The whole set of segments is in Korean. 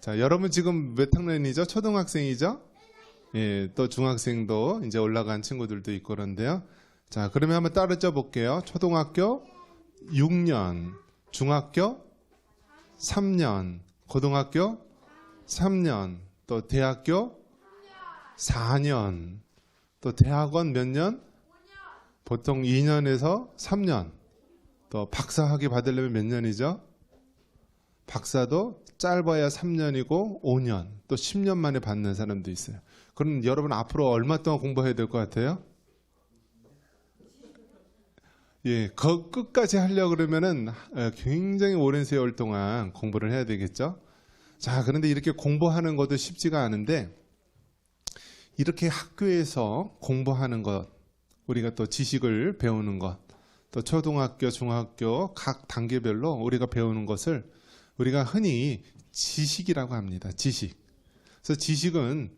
자, 여러분 지금 몇 학년이죠? 초등학생이죠? 예, 또 중학생도 이제 올라간 친구들도 있고 그런데요. 자, 그러면 한번 따라쳐 볼게요. 초등학교 6년, 중학교 3년, 고등학교 3년, 또 대학교 4년, 또 대학원 몇 년? 보통 2년에서 3년. 또 박사학위 받으려면 몇 년이죠? 박사도 짧아야 3년이고 5년, 또 10년 만에 받는 사람도 있어요. 그럼 여러분 앞으로 얼마 동안 공부해야 될 것 같아요? 예, 그 끝까지 하려고 그러면은 굉장히 오랜 세월 동안 공부를 해야 되겠죠? 자, 그런데 이렇게 공부하는 것도 쉽지가 않은데, 이렇게 학교에서 공부하는 것, 우리가 또 지식을 배우는 것, 또 초등학교, 중학교 각 단계별로 우리가 배우는 것을 우리가 흔히 지식이라고 합니다. 지식. 그래서 지식은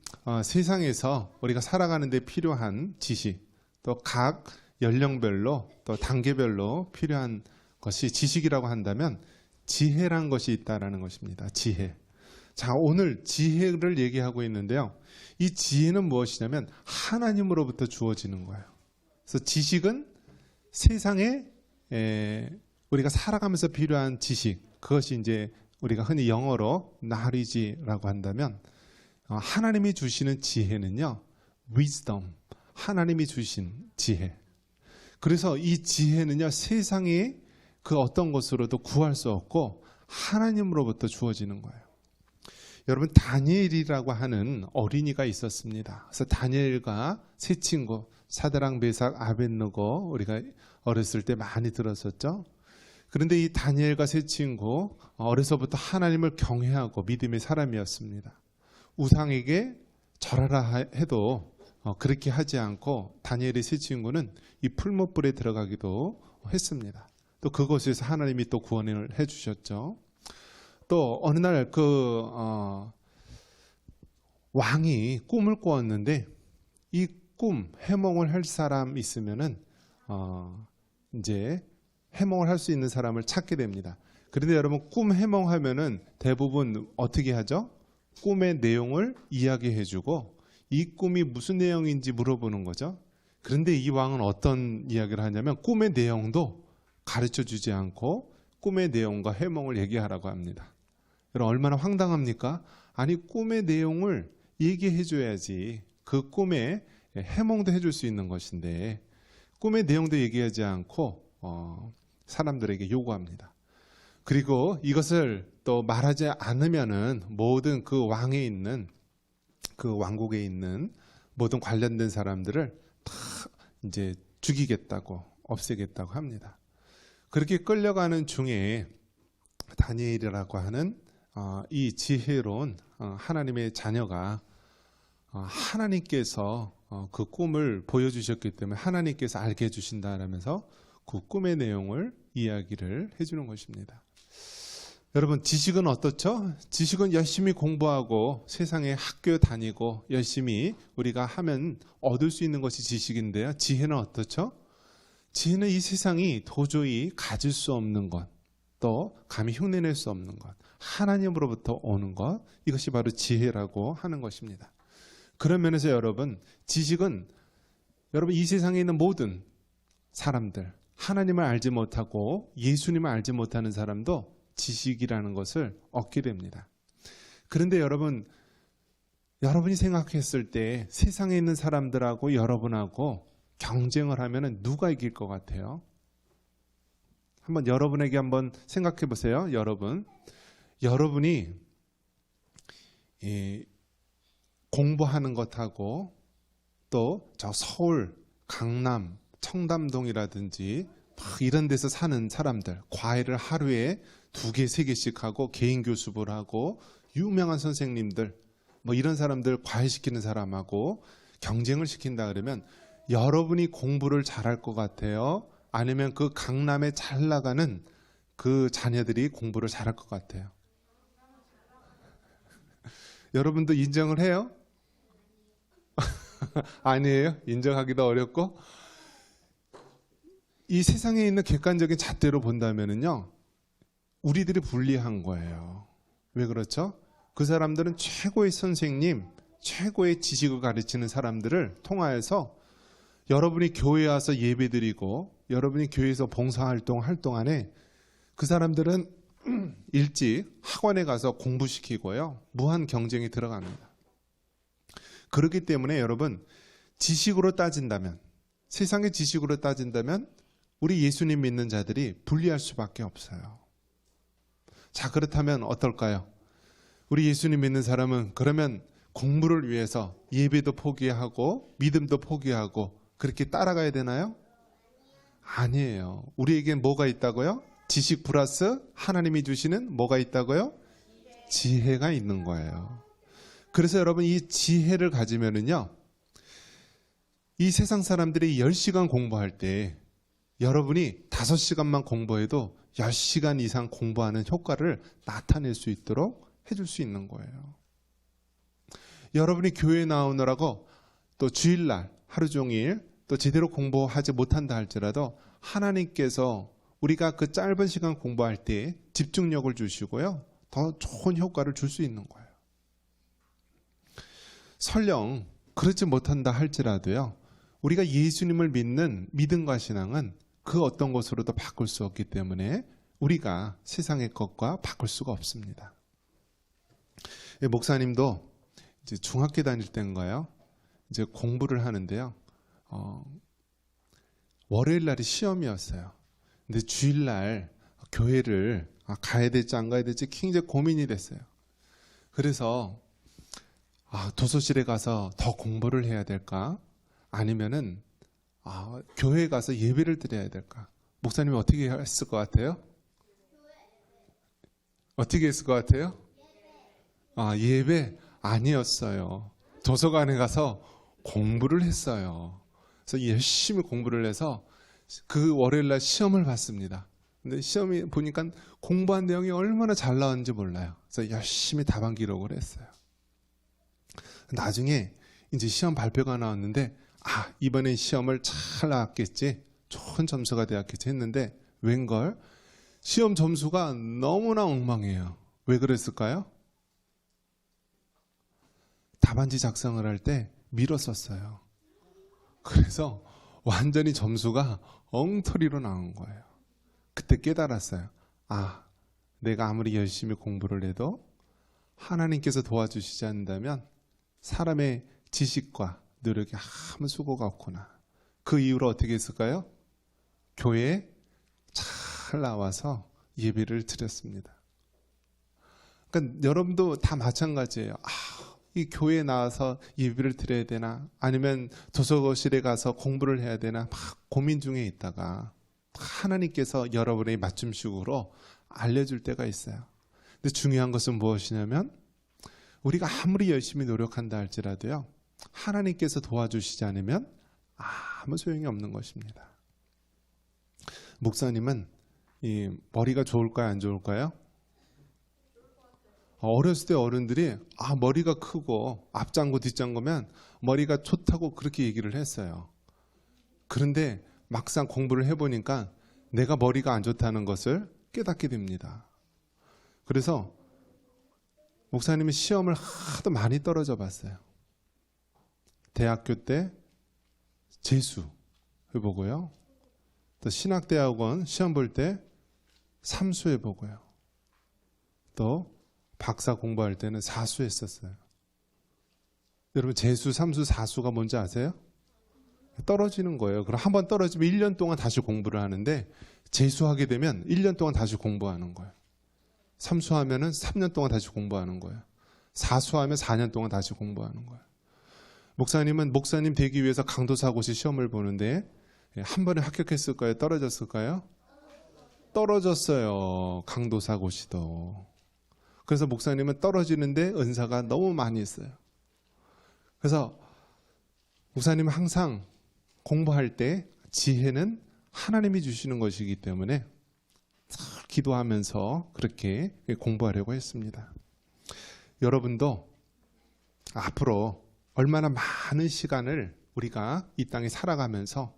세상에서 우리가 살아가는 데 필요한 지식, 또 각 연령별로 또 단계별로 필요한 것이 지식이라고 한다면 지혜란 것이 있다라는 것입니다. 지혜. 자, 오늘 지혜를 얘기하고 있는데요. 이 지혜는 무엇이냐면 하나님으로부터 주어지는 거예요. 그래서 지식은 세상에 우리가 살아가면서 필요한 지식, 그것이 이제 우리가 흔히 영어로 knowledge라고 한다면 하나님이 주시는 지혜는요, wisdom, 하나님이 주신 지혜. 그래서 이 지혜는요, 세상에 그 어떤 것으로도 구할 수 없고 하나님으로부터 주어지는 거예요. 여러분, 다니엘이라고 하는 어린이가 있었습니다. 그래서 다니엘과 세 친구, 사드락, 메삭, 아벳느고, 우리가 어렸을 때 많이 들었었죠. 그런데 이 다니엘과 세 친구, 어려서부터 하나님을 경외하고 믿음의 사람이었습니다. 우상에게 절하라 해도 그렇게 하지 않고 다니엘의 세 친구는 이 풀무불에 들어가기도 했습니다. 또 그곳에서 하나님이 또 구원을 해주셨죠. 또 어느 날 왕이 꿈을 꾸었는데, 이 꿈 해몽을 할 사람 있으면은 이제 해몽을 할 수 있는 사람을 찾게 됩니다. 그런데 여러분, 꿈 해몽하면은 대부분 어떻게 하죠? 꿈의 내용을 이야기해주고 이 꿈이 무슨 내용인지 물어보는 거죠. 그런데 이 왕은 어떤 이야기를 하냐면 꿈의 내용도 가르쳐주지 않고 꿈의 내용과 해몽을 얘기하라고 합니다. 여러분, 얼마나 황당합니까? 아니, 꿈의 내용을 얘기해줘야지 그 꿈에 해몽도 해줄 수 있는 것인데 꿈의 내용도 얘기하지 않고 사람들에게 요구합니다. 그리고 이것을 또 말하지 않으면은 모든 그 왕에 있는, 그 왕국에 있는 모든 관련된 사람들을 다 이제 죽이겠다고, 없애겠다고 합니다. 그렇게 끌려가는 중에 다니엘이라고 하는 이 지혜로운 하나님의 자녀가 하나님께서 그 꿈을 보여주셨기 때문에 하나님께서 알게 해주신다라면서 그 꿈의 내용을 이야기를 해주는 것입니다. 여러분, 지식은 어떻죠? 지식은 열심히 공부하고 세상에 학교 다니고 열심히 우리가 하면 얻을 수 있는 것이 지식인데요. 지혜는 어떻죠? 지혜는 이 세상이 도저히 가질 수 없는 것, 또 감히 흉내낼 수 없는 것, 하나님으로부터 오는 것, 이것이 바로 지혜라고 하는 것입니다. 그런 면에서 여러분, 지식은 여러분 이 세상에 있는 모든 사람들, 하나님을 알지 못하고 예수님을 알지 못하는 사람도 지식이라는 것을 얻게 됩니다. 그런데 여러분이 생각했을 때 세상에 있는 사람들하고 여러분하고 경쟁을 하면 누가 이길 것 같아요? 한번 여러분에게 한번 생각해 보세요. 여러분이 공부하는 것하고 또 저 서울, 강남, 청담동이라든지 이런 데서 사는 사람들, 과외를 하루에 2개, 3개씩 하고 개인 교습을 하고 유명한 선생님들, 이런 사람들 과외시키는 사람하고 경쟁을 시킨다 그러면 여러분이 공부를 잘할 것 같아요? 아니면 그 강남에 잘 나가는 그 자녀들이 공부를 잘할 것 같아요? 여러분도 인정을 해요? 아니에요? 인정하기도 어렵고, 이 세상에 있는 객관적인 잣대로 본다면은요, 우리들이 불리한 거예요. 왜 그렇죠? 그 사람들은 최고의 선생님, 최고의 지식을 가르치는 사람들을 통하여서 여러분이 교회에 와서 예배드리고 여러분이 교회에서 봉사활동 할 동안에 그 사람들은 일찍 학원에 가서 공부시키고요. 무한 경쟁이 들어갑니다. 그렇기 때문에 여러분, 지식으로 따진다면, 세상의 지식으로 따진다면 우리 예수님 믿는 자들이 불리할 수밖에 없어요. 자, 그렇다면 어떨까요? 우리 예수님 믿는 사람은 그러면 공부를 위해서 예배도 포기하고 믿음도 포기하고 그렇게 따라가야 되나요? 아니에요. 우리에겐 뭐가 있다고요? 지식 플러스 하나님이 주시는 뭐가 있다고요? 지혜가 있는 거예요. 그래서 여러분, 이 지혜를 가지면은요, 이 세상 사람들이 10시간 공부할 때 여러분이 5시간만 공부해도 10시간 이상 공부하는 효과를 나타낼 수 있도록 해줄 수 있는 거예요. 여러분이 교회에 나오느라고 또 주일날 하루 종일 또 제대로 공부하지 못한다 할지라도 하나님께서 우리가 그 짧은 시간 공부할 때 집중력을 주시고요, 더 좋은 효과를 줄 수 있는 거예요. 설령 그렇지 못한다 할지라도요, 우리가 예수님을 믿는 믿음과 신앙은 그 어떤 것으로도 바꿀 수 없기 때문에 우리가 세상의 것과 바꿀 수가 없습니다. 목사님도 이제 중학교 다닐 때인가요? 이제 공부를 하는데요. 월요일 날이 시험이었어요. 근데 주일날 교회를 가야 될지 안 가야 될지 굉장히 고민이 됐어요. 그래서 도서실에 가서 더 공부를 해야 될까? 아니면은 교회에 가서 예배를 드려야 될까? 목사님이 어떻게 했을 것 같아요? 어떻게 했을 것 같아요? 예배 아니었어요. 도서관에 가서 공부를 했어요. 그래서 열심히 공부를 해서 그 월요일날 시험을 봤습니다. 근데 시험이 보니까 공부한 내용이 얼마나 잘 나왔는지 몰라요. 그래서 열심히 답안 기록을 했어요. 나중에 이제 시험 발표가 나왔는데 이번엔 시험을 잘 나왔겠지, 좋은 점수가 되었겠지 했는데 웬걸 시험 점수가 너무나 엉망이에요. 왜 그랬을까요? 답안지 작성을 할 때 밀었었어요. 그래서 완전히 점수가 엉터리로 나온 거예요. 그때 깨달았어요. 내가 아무리 열심히 공부를 해도 하나님께서 도와주시지 않는다면 사람의 지식과 노력이 아무 수고가 없구나. 그 이후로 어떻게 했을까요? 교회에 잘 나와서 예배를 드렸습니다. 그러니까 여러분도 다 마찬가지예요. 이 교회에 나와서 예배를 드려야 되나, 아니면 도서실에 가서 공부를 해야 되나 막 고민 중에 있다가 하나님께서 여러분의 맞춤식으로 알려줄 때가 있어요. 근데 중요한 것은 무엇이냐면 우리가 아무리 열심히 노력한다 할지라도요, 하나님께서 도와주시지 않으면 아무 소용이 없는 것입니다. 목사님은 이 머리가 좋을까요, 안 좋을까요? 어렸을 때 어른들이 머리가 크고 앞장구 뒷장구면 머리가 좋다고 그렇게 얘기를 했어요. 그런데 막상 공부를 해보니까 내가 머리가 안 좋다는 것을 깨닫게 됩니다. 그래서 목사님이 시험을 하도 많이 떨어져 봤어요. 대학교 때 재수 해보고요, 또 신학대학원 시험 볼 때 삼수 해보고요, 또 박사 공부할 때는 사수 했었어요. 여러분, 재수, 삼수, 사수가 뭔지 아세요? 떨어지는 거예요. 그럼 한번 떨어지면 1년 동안 다시 공부를 하는데, 재수하게 되면 1년 동안 다시 공부하는 거예요. 삼수하면은 3년 동안 다시 공부하는 거예요. 사수하면 4년 동안 다시 공부하는 거예요. 목사님은 목사님 되기 위해서 강도사고시 시험을 보는데 한 번에 합격했을까요? 떨어졌을까요? 떨어졌어요. 강도사고시도. 그래서 목사님은 떨어지는데 은사가 너무 많이 있어요. 그래서 목사님은 항상 공부할 때 지혜는 하나님이 주시는 것이기 때문에 기도하면서 그렇게 공부하려고 했습니다. 여러분도 앞으로 얼마나 많은 시간을 우리가 이 땅에 살아가면서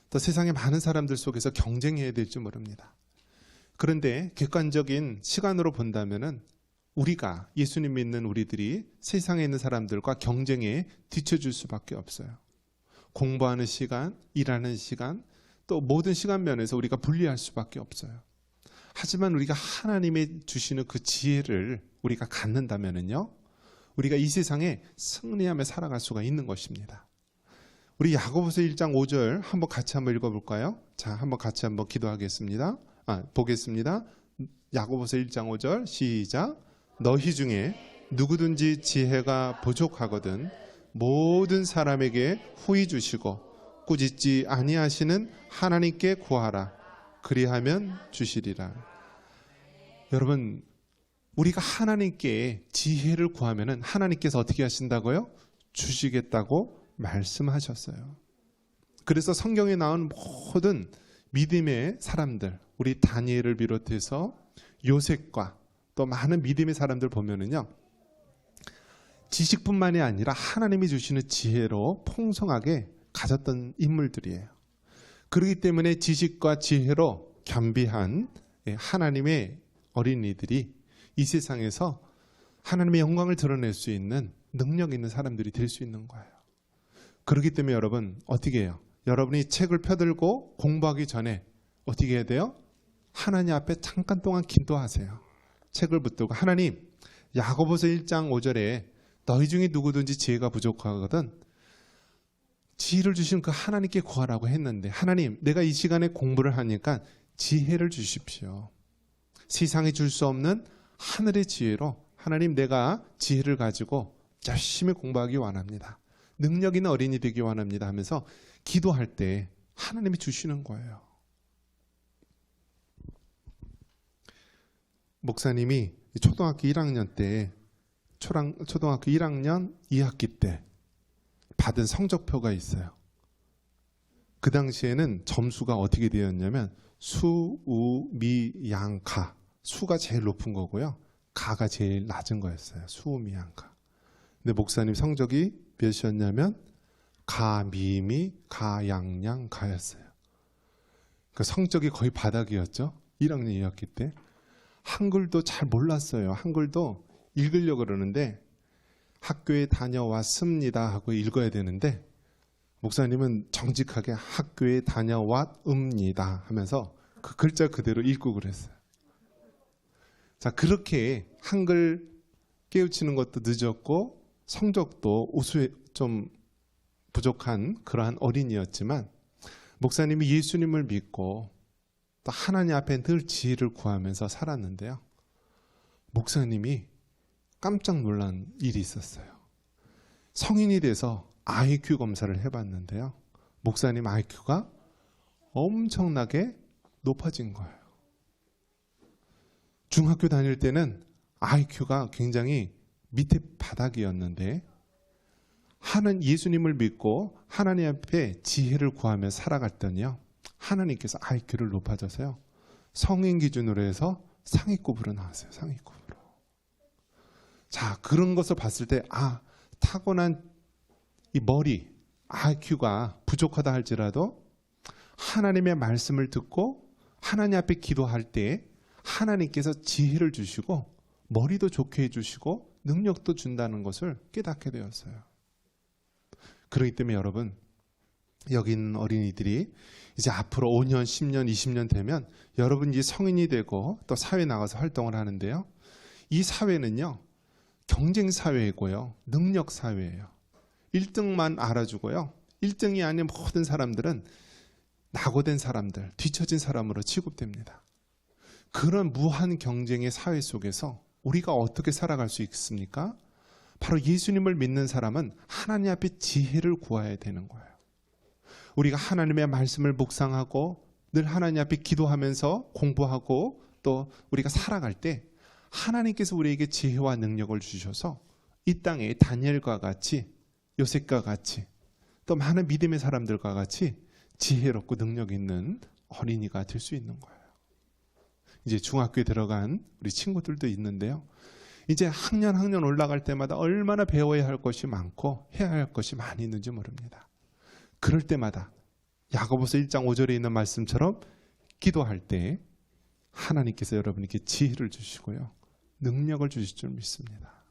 또 세상의 많은 사람들 속에서 경쟁해야 될지 모릅니다. 그런데 객관적인 시간으로 본다면은 우리가 예수님 믿는 우리들이 세상에 있는 사람들과 경쟁에 뒤처질 수밖에 없어요. 공부하는 시간, 일하는 시간, 또 모든 시간 면에서 우리가 분리할 수밖에 없어요. 하지만 우리가 하나님의 주시는 그 지혜를 우리가 갖는다면요, 우리가 이 세상에 승리하며 살아갈 수가 있는 것입니다. 우리 야고보서 1장 5절 한번 같이 한번 읽어볼까요? 자, 한번 같이 한번 기도하겠습니다. 보겠습니다. 야고보서 1장 5절 시작. 너희 중에 누구든지 지혜가 부족하거든 모든 사람에게 후히 주시고 꾸짖지 아니하시는 하나님께 구하라. 그리하면 주시리라. 여러분, 우리가 하나님께 지혜를 구하면은 하나님께서 어떻게 하신다고요? 주시겠다고 말씀하셨어요. 그래서 성경에 나온 모든 믿음의 사람들, 우리 다니엘을 비롯해서 요셉과 또 많은 믿음의 사람들 보면은요, 지식뿐만이 아니라 하나님이 주시는 지혜로 풍성하게 가졌던 인물들이에요. 그렇기 때문에 지식과 지혜로 겸비한 하나님의 어린이들이 이 세상에서 하나님의 영광을 드러낼 수 있는 능력 있는 사람들이 될 수 있는 거예요. 그렇기 때문에 여러분 어떻게 해요? 여러분이 책을 펴들고 공부하기 전에 어떻게 해야 돼요? 하나님 앞에 잠깐 동안 기도하세요. 책을 붙들고 하나님, 야고보서 1장 5절에 너희 중에 누구든지 지혜가 부족하거든 지혜를 주신 그 하나님께 구하라고 했는데, 하나님, 내가 이 시간에 공부를 하니까 지혜를 주십시오. 세상에 줄 수 없는 하늘의 지혜로 하나님, 내가 지혜를 가지고 열심히 공부하기 원합니다. 능력 있는 어린이 되기 원합니다 하면서 기도할 때 하나님이 주시는 거예요. 목사님이 초등학교 1학년 때, 초등학교 1학년 2학기 때 받은 성적표가 있어요. 그 당시에는 점수가 어떻게 되었냐면 수, 우, 미, 양, 가. 수가 제일 높은 거고요. 가가 제일 낮은 거였어요. 수, 우, 미, 양, 가. 근데 목사님 성적이 몇이었냐면 가, 미, 미, 가, 양, 양, 가였어요. 그 성적이 거의 바닥이었죠. 1학년 2학기 때. 한글도 잘 몰랐어요. 한글도 읽으려고 그러는데 학교에 다녀왔습니다 하고 읽어야 되는데 목사님은 정직하게 학교에 다녀왔습니다 하면서 그 글자 그대로 읽고 그랬어요. 자, 그렇게 한글 깨우치는 것도 늦었고 성적도 좀 부족한 그러한 어린이였지만 목사님이 예수님을 믿고 또 하나님 앞에 늘 지혜를 구하면서 살았는데요. 목사님이 깜짝 놀란 일이 있었어요. 성인이 돼서 IQ 검사를 해봤는데요. 목사님 IQ가 엄청나게 높아진 거예요. 중학교 다닐 때는 IQ가 굉장히 밑에 바닥이었는데 예수님을 믿고 하나님 앞에 지혜를 구하며 살아갔더니요. 하나님께서 IQ를 높아져서요. 성인 기준으로 해서 상위급으로 나왔어요. 상위급으로. 자, 그런 것을 봤을 때 타고난 이 머리, IQ가 부족하다 할지라도 하나님의 말씀을 듣고 하나님 앞에 기도할 때 하나님께서 지혜를 주시고 머리도 좋게 해주시고 능력도 준다는 것을 깨닫게 되었어요. 그렇기 때문에 여러분, 여기 있는 어린이들이 이제 앞으로 5년, 10년, 20년 되면 여러분 이제 성인이 되고 또 사회에 나가서 활동을 하는데요. 이 사회는요, 경쟁 사회이고요. 능력 사회예요. 1등만 알아주고요. 1등이 아닌 모든 사람들은 낙오된 사람들, 뒤처진 사람으로 취급됩니다. 그런 무한 경쟁의 사회 속에서 우리가 어떻게 살아갈 수 있습니까? 바로 예수님을 믿는 사람은 하나님 앞에 지혜를 구해야 되는 거예요. 우리가 하나님의 말씀을 묵상하고 늘 하나님 앞에 기도하면서 공부하고 또 우리가 살아갈 때 하나님께서 우리에게 지혜와 능력을 주셔서 이 땅에 다니엘과 같이 요셉과 같이 또 많은 믿음의 사람들과 같이 지혜롭고 능력 있는 어린이가 될 수 있는 거예요. 이제 중학교에 들어간 우리 친구들도 있는데요. 이제 학년 올라갈 때마다 얼마나 배워야 할 것이 많고 해야 할 것이 많이 있는지 모릅니다. 그럴 때마다 야고보서 1장 5절에 있는 말씀처럼 기도할 때 하나님께서 여러분에게 지혜를 주시고요. 능력을 주실 줄 믿습니다.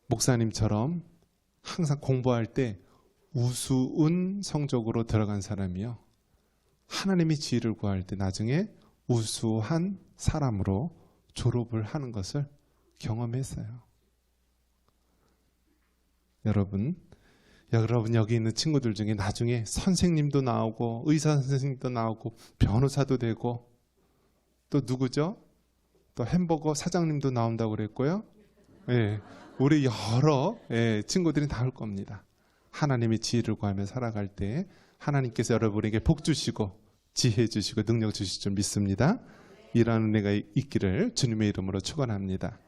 목사님처럼 항상 공부할 때 우수운 성적으로 들어간 사람이요, 하나님의 지혜를 구할 때 나중에 우수한 사람으로 졸업을 하는 것을 경험했어요. 여러분 여기 있는 친구들 중에 나중에 선생님도 나오고 의사 선생님도 나오고 변호사도 되고 또 누구죠? 또 햄버거 사장님도 나온다고 그랬고요. 예, 우리 여러 친구들이 나올 겁니다. 하나님의 지혜를 구하며 살아갈 때 하나님께서 여러분에게 복 주시고 지혜 주시고 능력 주실 줄 믿습니다. 이러한 은혜가 있기를 주님의 이름으로 축원합니다.